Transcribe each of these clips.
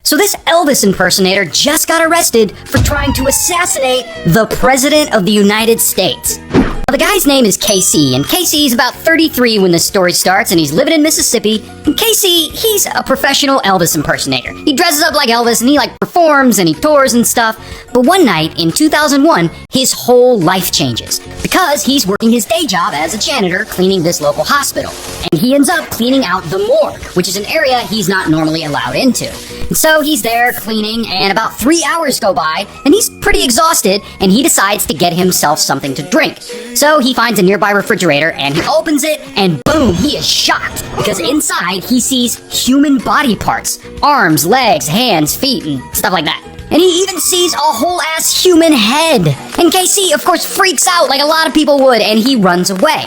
So this Elvis impersonator just got arrested for trying to assassinate the President of the United States. Now, the guy's name is KC, and KC's about 33 when the story starts, and he's living in Mississippi. And KC, he's a professional Elvis impersonator. He dresses up like Elvis, and he performs, and he tours and stuff. But one night in 2001, his whole life changes because he's working his day job as a janitor cleaning this local hospital. And he ends up cleaning out the morgue, which is an area he's not normally allowed into. And so he's there cleaning, and about 3 hours go by, and he's pretty exhausted, and he decides to get himself something to drink. So he finds a nearby refrigerator, and he opens it, and boom, he is shocked, because inside he sees human body parts. Arms, legs, hands, feet, and stuff like that. And he even sees a whole-ass human head. And KC, of course, freaks out like a lot of people would, and he runs away.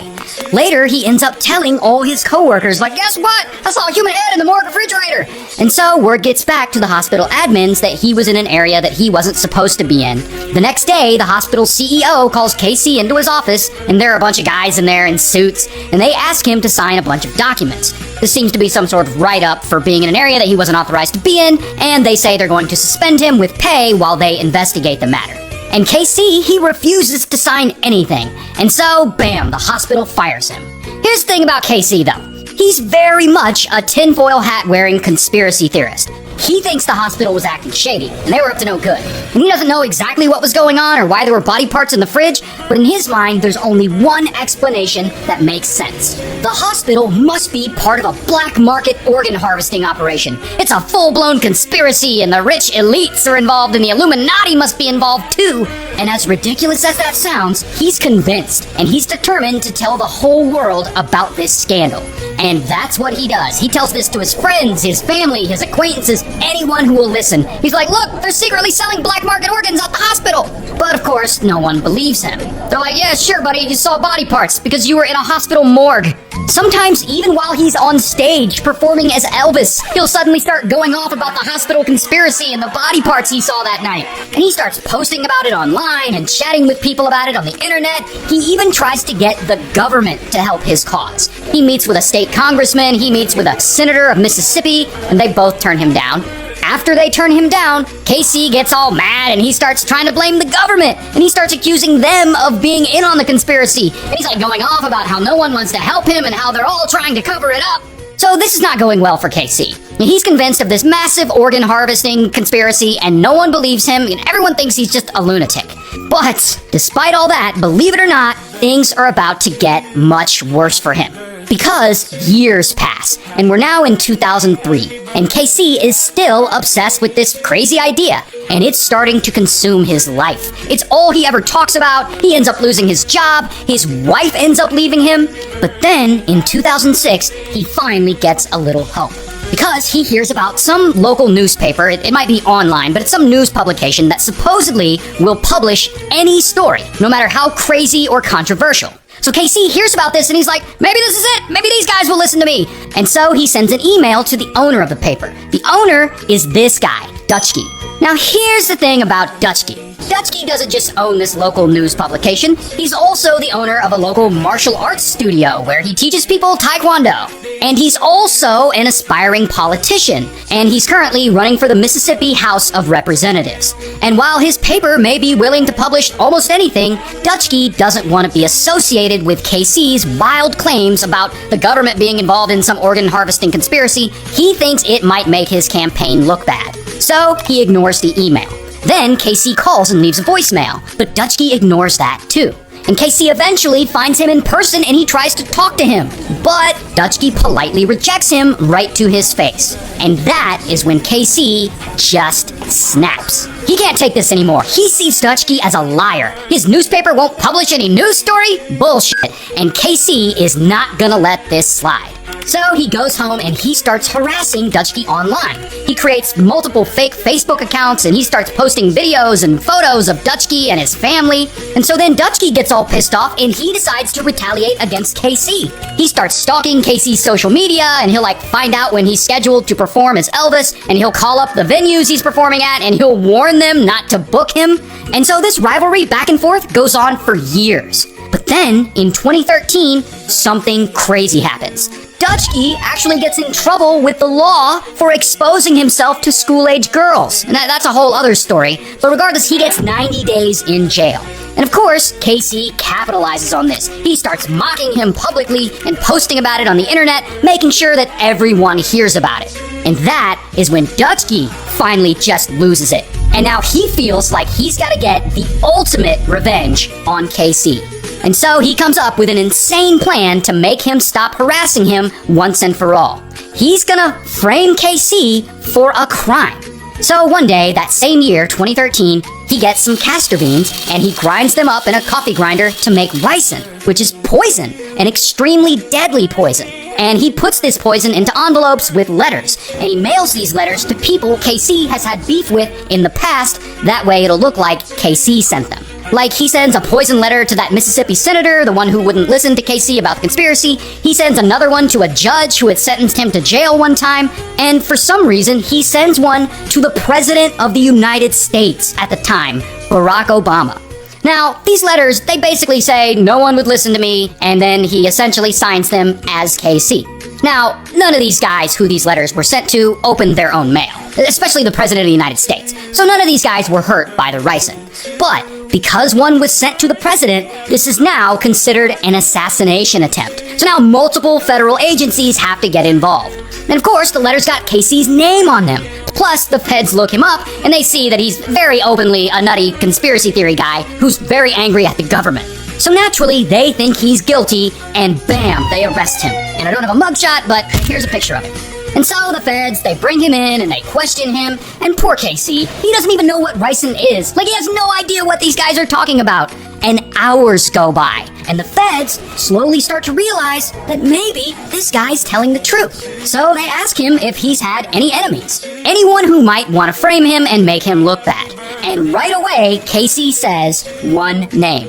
Later, he ends up telling all his coworkers, guess what? I saw a human head in the morgue refrigerator. And so word gets back to the hospital admins that he was in an area that he wasn't supposed to be in. The next day, the hospital CEO calls KC into his office, and there are a bunch of guys in there in suits, and they ask him to sign a bunch of documents. This seems to be some sort of write-up for being in an area that he wasn't authorized to be in, and they say they're going to suspend him with pay while they investigate the matter. And KC, he refuses to sign anything. And so, bam, the hospital fires him. Here's the thing about KC, though. He's very much a tinfoil hat-wearing conspiracy theorist. He thinks the hospital was acting shady, and they were up to no good. And he doesn't know exactly what was going on or why there were body parts in the fridge, but in his mind, there's only one explanation that makes sense. The hospital must be part of a black market organ harvesting operation. It's a full-blown conspiracy, and the rich elites are involved, and the Illuminati must be involved too. And as ridiculous as that sounds, he's convinced, and he's determined to tell the whole world about this scandal. And that's what he does. He tells this to his friends, his family, his acquaintances, anyone who will listen. He's like, look, they're secretly selling black market organs at the hospital. But of course, no one believes him. They're like, yeah, sure, buddy, you saw body parts because you were in a hospital morgue. Sometimes, even while he's on stage performing as Elvis, he'll suddenly start going off about the hospital conspiracy and the body parts he saw that night. And he starts posting about it online and chatting with people about it on the internet. He even tries to get the government to help his cause. He meets with a state congressman, he meets with a senator of Mississippi, and they both turn him down. After they turn him down, KC gets all mad and he starts trying to blame the government, and he starts accusing them of being in on the conspiracy. And he's going off about how no one wants to help him and how they're all trying to cover it up. So this is not going well for KC. He's convinced of this massive organ harvesting conspiracy, and no one believes him, and everyone thinks he's just a lunatic. But despite all that, believe it or not, things are about to get much worse for him. Because years pass, and we're now in 2003, and KC is still obsessed with this crazy idea, and it's starting to consume his life. It's all he ever talks about. He ends up losing his job, his wife ends up leaving him, but then, in 2006, he finally gets a little hope. Because he hears about some local newspaper, it might be online, but it's some news publication that supposedly will publish any story, no matter how crazy or controversial. So KC hears about this and he's like, maybe this is it. Maybe these guys will listen to me. And so he sends an email to the owner of the paper. The owner is this guy, Dutchke. Now here's the thing about Dutchke. Dutchke doesn't just own this local news publication. He's also the owner of a local martial arts studio where he teaches people Taekwondo. And he's also an aspiring politician. And he's currently running for the Mississippi House of Representatives. And while his paper may be willing to publish almost anything, Dutchke doesn't want to be associated with KC's wild claims about the government being involved in some organ harvesting conspiracy. He thinks it might make his campaign look bad. So he ignores the email. Then KC calls and leaves a voicemail, but Dutchke ignores that too. And KC eventually finds him in person and he tries to talk to him. But Dutchke politely rejects him right to his face. And that is when KC just snaps. He can't take this anymore. He sees Dutchke as a liar. His newspaper won't publish any news story? Bullshit. And KC is not gonna let this slide. So he goes home and he starts harassing Dutchke online. He creates multiple fake Facebook accounts and he starts posting videos and photos of Dutchke and his family. And so then Dutchke gets all pissed off and he decides to retaliate against KC. He starts stalking KC's social media and he'll find out when he's scheduled to perform as Elvis, and he'll call up the venues he's performing at and he'll warn them not to book him. And so this rivalry back and forth goes on for years. But then, in 2013, something crazy happens. Dutchke actually gets in trouble with the law for exposing himself to school-age girls. And that's a whole other story. But regardless, he gets 90 days in jail. And of course, Casey capitalizes on this. He starts mocking him publicly and posting about it on the internet, making sure that everyone hears about it. And that is when Dutchke finally just loses it. And now he feels like he's got to get the ultimate revenge on Casey. And so he comes up with an insane plan to make him stop harassing him once and for all. He's gonna frame Casey for a crime. So one day, that same year, 2013, he gets some castor beans and he grinds them up in a coffee grinder to make ricin, which is poison, an extremely deadly poison. And he puts this poison into envelopes with letters, and he mails these letters to people Casey has had beef with in the past. That way it'll look like Casey sent them. Like, he sends a poison letter to that Mississippi senator, the one who wouldn't listen to Casey about the conspiracy. He sends another one to a judge who had sentenced him to jail one time. And for some reason, he sends one to the President of the United States at the time, Barack Obama. Now, these letters, they basically say, no one would listen to me, and then he essentially signs them as Casey. Now, none of these guys who these letters were sent to opened their own mail, especially the President of the United States. So none of these guys were hurt by the ricin. But because one was sent to the president, this is now considered an assassination attempt. So now multiple federal agencies have to get involved. And of course, the letters got Casey's name on them. Plus, the feds look him up, and they see that he's very openly a nutty conspiracy theory guy who's very angry at the government. So naturally, they think he's guilty, and bam, they arrest him. And I don't have a mugshot, but here's a picture of it. And so the feds, they bring him in and they question him, and poor Casey, he doesn't even know what ricin is. Like, he has no idea what these guys are talking about. And hours go by, and the feds slowly start to realize that maybe this guy's telling the truth. So they ask him if he's had any enemies, anyone who might want to frame him and make him look bad. And right away, Casey says one name: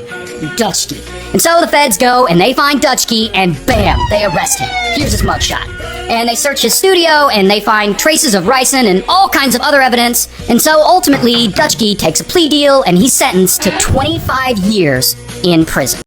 Dutchke. And so the feds go and they find Dutchke, and bam, they arrest him. Here's his mugshot. And they search his studio and they find traces of ricin and all kinds of other evidence. And so ultimately, Dutchke takes a plea deal and he's sentenced to 25 years in prison.